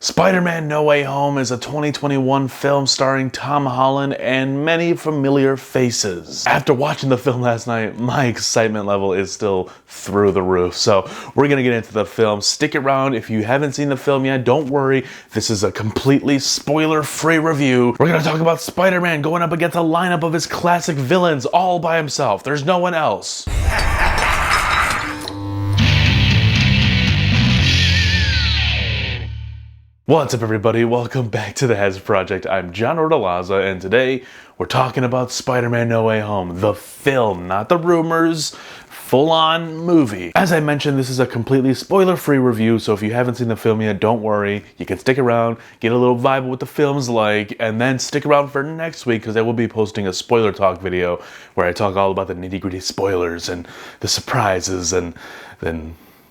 Spider-Man No Way Home is a 2021 film starring Tom Holland and many familiar faces. After watching the film last night, my excitement level is still through the roof. So we're gonna get into the film. Stick around. If you haven't seen the film yet, don't worry. This is a completely spoiler-free review. We're gonna talk about Spider-Man going up against a lineup of his classic villains all by himself. There's no one else. What's up, everybody? Welcome back to the Has Project. I'm John Ordalaza, and today we're talking about Spider-Man No Way Home, the film, not the rumors, full-on movie. As I mentioned, this is a completely spoiler-free review, so if you haven't seen the film yet, don't worry. You can stick around, get a little vibe of what the film's like, and then stick around for next week, because I will be posting a spoiler talk video where I talk all about the nitty-gritty spoilers and the surprises and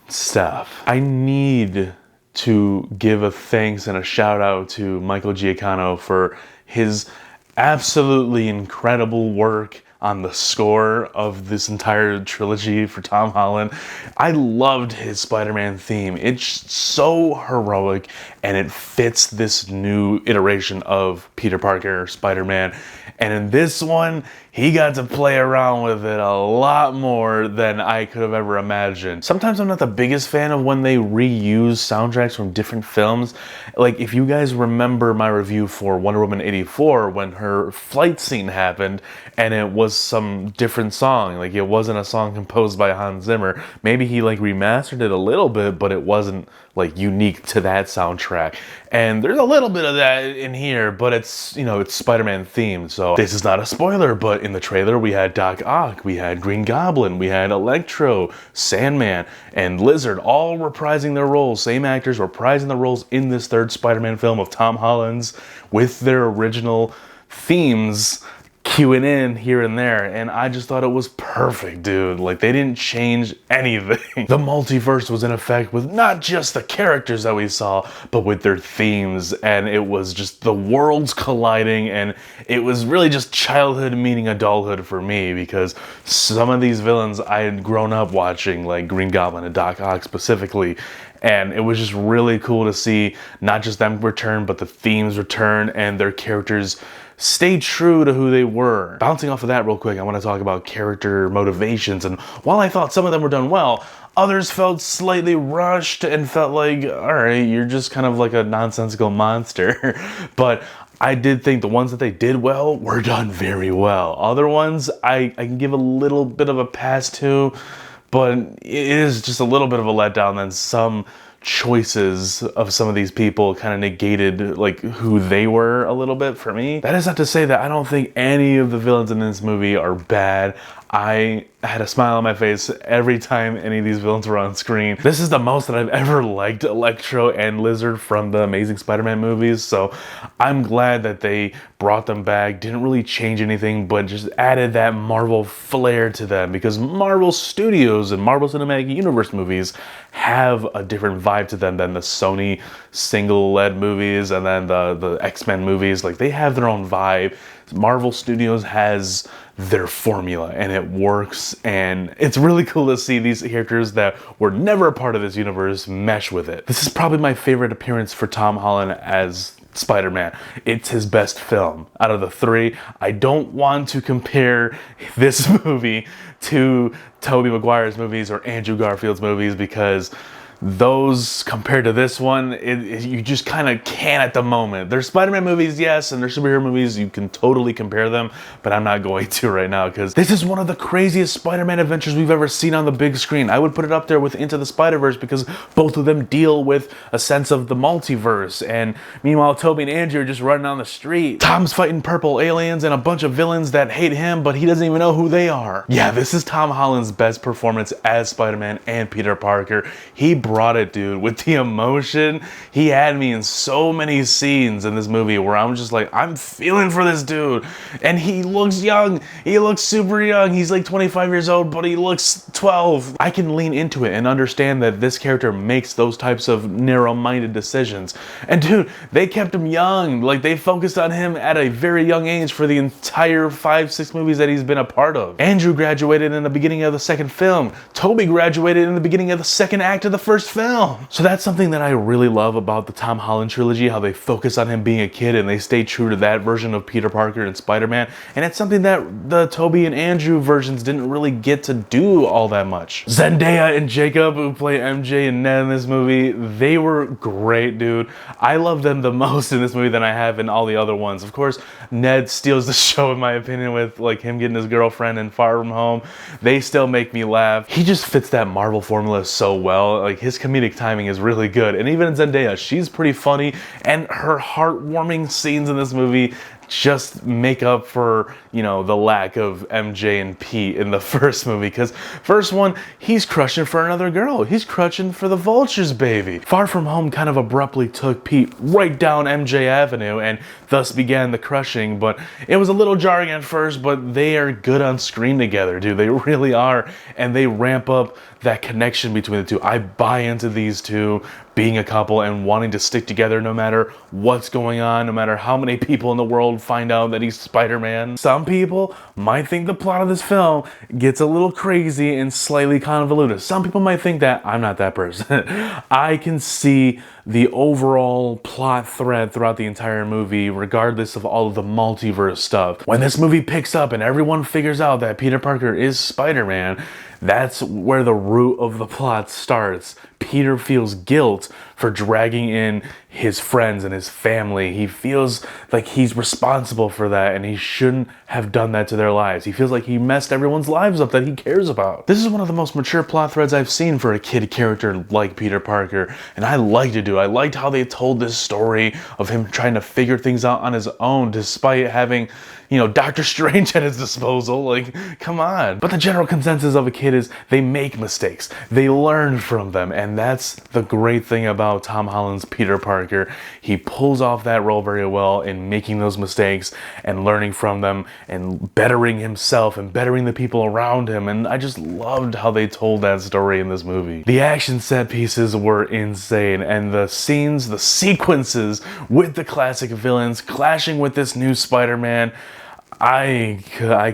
stuff. I need to give a thanks and a shout out to Michael Giacchino for his absolutely incredible work on the score of this entire trilogy for Tom Holland. I loved his Spider-Man theme. It's so heroic and it fits this new iteration of Peter Parker, Spider-Man. And in this one, he got to play around with it a lot more than I could have ever imagined. Sometimes I'm not the biggest fan of when they reuse soundtracks from different films. Like, if you guys remember my review for Wonder Woman 84, when her flight scene happened and it was some different song. Like, it wasn't a song composed by Hans Zimmer. Maybe he like remastered it a little bit, but it wasn't like unique to that soundtrack. And there's a little bit of that in here, but it's, you know, it's Spider-Man themed. So this is not a spoiler, but in the trailer we had Doc Ock, we had Green Goblin, we had Electro, Sandman, and Lizard all reprising their roles. Same actors reprising the roles in this third Spider-Man film of Tom Holland's with their original themes cueing in here and there, and I just thought it was perfect, dude. Like, they didn't change anything. The multiverse was in effect with not just the characters that we saw, but with their themes, and it was just the worlds colliding, and it was really just childhood meeting adulthood for me, because some of these villains I had grown up watching, like Green Goblin and Doc Ock specifically, and it was just really cool to see not just them return, but the themes return and their characters stay true to who they were. Bouncing off of that real quick, I want to talk about character motivations, and while I thought some of them were done well, others felt slightly rushed and felt like, alright, you're just kind of like a nonsensical monster. But I did think the ones that they did well were done very well. Other ones, I can give a little bit of a pass to, but it is just a little bit of a letdown. Then some choices of some of these people kind of negated like who they were a little bit for me. That is not to say that I don't think any of the villains in this movie are bad. I had a smile on my face every time any of these villains were on screen. This is the most that I've ever liked Electro and Lizard from the Amazing Spider-Man movies, so I'm glad that they brought them back. Didn't really change anything, but just added that Marvel flair to them, because Marvel Studios and Marvel Cinematic Universe movies have a different vibe to them than the Sony single-led movies and then the X-Men movies. Like, they have their own vibe. Marvel Studios has their formula and it works, and it's really cool to see these characters that were never a part of this universe mesh with it. This is probably my favorite appearance for Tom Holland as Spider-Man. It's his best film out of the three. I don't want to compare this movie to Tobey Maguire's movies or Andrew Garfield's movies, because those compared to this one, you just kind of can't at the moment. They're Spider-Man movies, yes, and they're superhero movies. You can totally compare them, but I'm not going to right now, because this is one of the craziest Spider-Man adventures we've ever seen on the big screen. I would put it up there with Into the Spider-Verse, because both of them deal with a sense of the multiverse, and meanwhile Tobey and Andrew are just running on the street. Tom's fighting purple aliens and a bunch of villains that hate him, but he doesn't even know who they are. Yeah, this is Tom Holland's best performance as Spider-Man and Peter Parker. He brought it, dude, with the emotion. He had me in so many scenes in this movie where I'm just like, I'm feeling for this dude. And he looks young. He looks super young. He's like 25 years old, but he looks 12. I can lean into it and understand that this character makes those types of narrow-minded decisions. And dude, they kept him young. Like, they focused on him at a very young age for the entire 5-6 movies that he's been a part of. Andrew graduated in the beginning of the second film. Tobey graduated in the beginning of the second act of the first first film. So that's something that I really love about the Tom Holland trilogy, how they focus on him being a kid and they stay true to that version of Peter Parker and Spider-Man. And it's something that the Tobey and Andrew versions didn't really get to do all that much. Zendaya and Jacob, who play MJ and Ned in this movie, they were great, dude. I love them the most in this movie than I have in all the other ones. Of course, Ned steals the show in my opinion with like him getting his girlfriend in Far From Home. They still make me laugh. He just fits that Marvel formula so well. Like his comedic timing is really good. And even Zendaya, she's pretty funny, and her heartwarming scenes in this movie just make up for, you know, the lack of MJ and Pete in the first movie. Because first one, he's crushing for another girl. He's crushing for the Vulture's baby. Far From Home kind of abruptly took Pete right down MJ Avenue and thus began the crushing. But it was a little jarring at first, but they are good on screen together, dude. They really are. And they ramp up that connection between the two. I buy into these two being a couple and wanting to stick together no matter what's going on, no matter how many people in the world find out that he's Spider-Man. Some people might think the plot of this film gets a little crazy and slightly convoluted. Some people might think that. I'm not that person. I can see the overall plot thread throughout the entire movie, regardless of all of the multiverse stuff. When this movie picks up and everyone figures out that Peter Parker is Spider-Man, that's where the root of the plot starts. Peter feels guilt for dragging in his friends and his family. He feels like he's responsible for that and he shouldn't have done that to their lives. He feels like he messed everyone's lives up that he cares about. This is one of the most mature plot threads I've seen for a kid character like Peter Parker, and I liked it, dude. I liked how they told this story of him trying to figure things out on his own despite having, you know, Doctor Strange at his disposal. Like, come on. But the general consensus of a kid is they make mistakes. They learn from them. And that's the great thing about Tom Holland's Peter Parker. He pulls off that role very well in making those mistakes and learning from them and bettering himself and bettering the people around him. And I just loved how they told that story in this movie. The action set pieces were insane. And the scenes, the sequences with the classic villains clashing with this new Spider-Man, I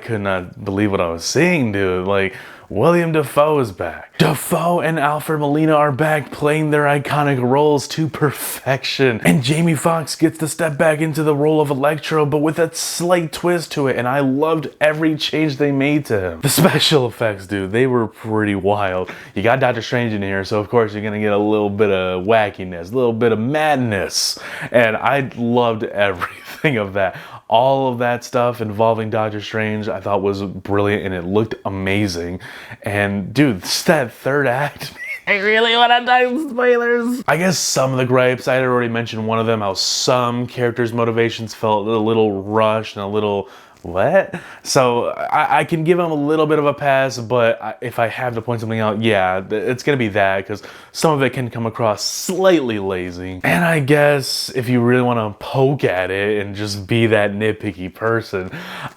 could not believe what I was seeing, dude. Like, William Dafoe is back. Dafoe and Alfred Molina are back playing their iconic roles to perfection. And Jamie Foxx gets to step back into the role of Electro, but with a slight twist to it. And I loved every change they made to him. The special effects, dude, they were pretty wild. You got Doctor Strange in here, so of course you're gonna get a little bit of wackiness, a little bit of madness. And I loved everything of that. All of that stuff involving Doctor Strange I thought was brilliant and it looked amazing. And dude, it's that third act. I really want to die spoilers. I guess some of the gripes, I had already mentioned one of them, how some characters' motivations felt a little rushed and a little what? So I can give him a little bit of a pass, but if I have to point something out, yeah, it's gonna be that, because some of it can come across slightly lazy. And I guess if you really want to poke at it and just be that nitpicky person,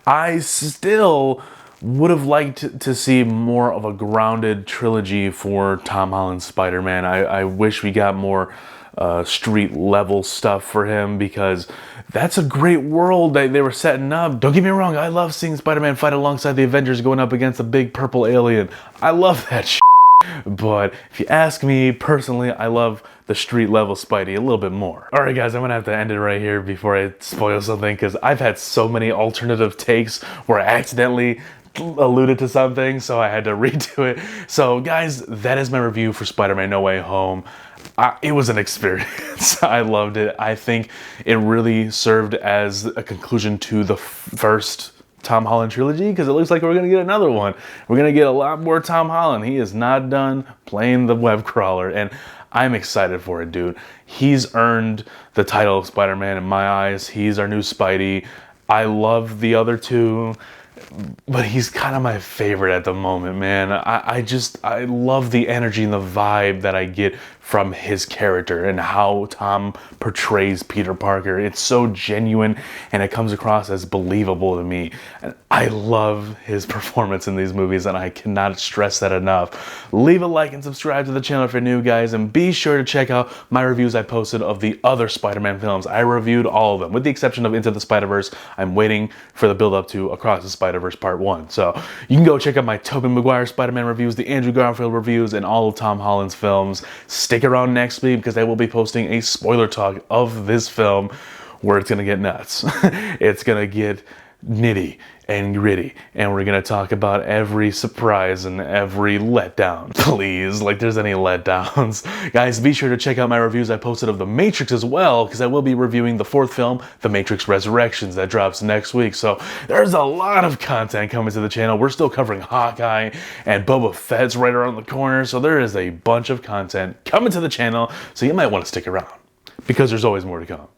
I still would have liked to see more of a grounded trilogy for Tom Holland's Spider-Man. I wish we got more street level stuff for him, because that's a great world that they were setting up. Don't get me wrong, I love seeing Spider-Man fight alongside the Avengers going up against a big purple alien. I love that shit. But if you ask me personally, I love the street level Spidey a little bit more. Alright guys, I'm gonna have to end it right here before I spoil something, because I've had so many alternative takes where I accidentally alluded to something, so I had to redo it. So guys, that is my review for Spider-Man No Way Home. It was an experience. I loved it. I think it really served as a conclusion to the first Tom Holland trilogy, because it looks like we're going to get another one. We're going to get a lot more Tom Holland. He is not done playing the web crawler, and I'm excited for it, dude. He's earned the title of Spider-Man in my eyes. He's our new Spidey. I love the other two, but he's kind of my favorite at the moment, man. I love the energy and the vibe that I get from his character and how Tom portrays Peter Parker. It's so genuine and it comes across as believable to me. And I love his performance in these movies, and I cannot stress that enough. Leave a like and subscribe to the channel if you're new, guys, and be sure to check out my reviews I posted of the other Spider-Man films. I reviewed all of them, with the exception of Into the Spider-Verse. I'm waiting for the build-up to Across the Spider-Verse. Spider-Verse Part 1. So you can go check out my Tobey Maguire Spider-Man reviews, the Andrew Garfield reviews, and all of Tom Holland's films. Stick around next week because I will be posting a spoiler talk of this film where it's going to get nuts. It's going to get nitty and gritty, and we're gonna talk about every surprise and every letdown. Please, like there's any letdowns. Guys, be sure to check out my reviews I posted of The Matrix as well, because I will be reviewing the 4th film, The Matrix Resurrections, that drops next week. So there's a lot of content coming to the channel. We're still covering Hawkeye, and Boba Fett's right around the corner, so there is a bunch of content coming to the channel, so you might want to stick around, because there's always more to come.